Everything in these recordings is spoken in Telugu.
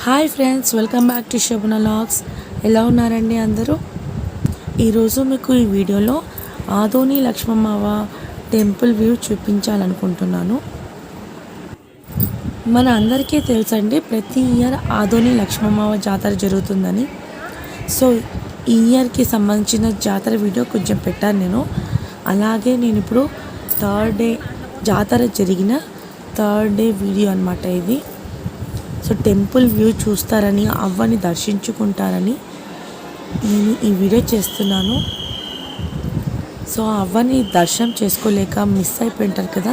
Hi friends, welcome back to Shobhana vlogs. ఎలా ఉన్నారండి అందరూ? ఈరోజు మీకు ఈ వీడియోలో ఆదోని లక్ష్మమ్మవ్వ టెంపుల్ వ్యూ చూపించాలనుకుంటున్నాను. మన అందరికీ తెలుసండి, ప్రతి ఇయర్ ఆదోని లక్ష్మమ్మవ్వ జాతర జరుగుతుందని. సో ఈ ఇయర్కి సంబంధించిన జాతర వీడియో కొంచెం పెట్టాను నేను. అలాగే నేను ఇప్పుడు థర్డ్ డే జాతర జరిగిన థర్డ్ డే వీడియో అన్నమాట ఇది. సో టెంపుల్ వ్యూ చూస్తారని, అవ్వని దర్శించుకుంటారని నేను ఈ వీడియో చేస్తున్నాను. సో అవ్వని దర్శనం చేసుకోలేక మిస్ అయిపోయింటారు కదా,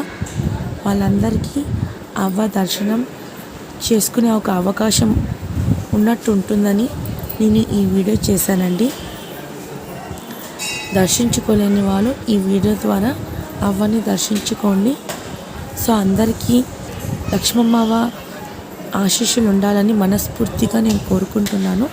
వాళ్ళందరికీ అవ్వ దర్శనం చేసుకునే ఒక అవకాశం ఉన్నట్టు ఉంటుందని నేను ఈ వీడియో చేశానండి. దర్శించుకోలేని వాళ్ళు ఈ వీడియో ద్వారా అవ్వని దర్శించుకోండి. సో అందరికీ లక్ష్మమ్మవ్వ ఆశీస్సులు ఉండాలని మనస్ఫూర్తిగా నేను కోరుకుంటున్నాను.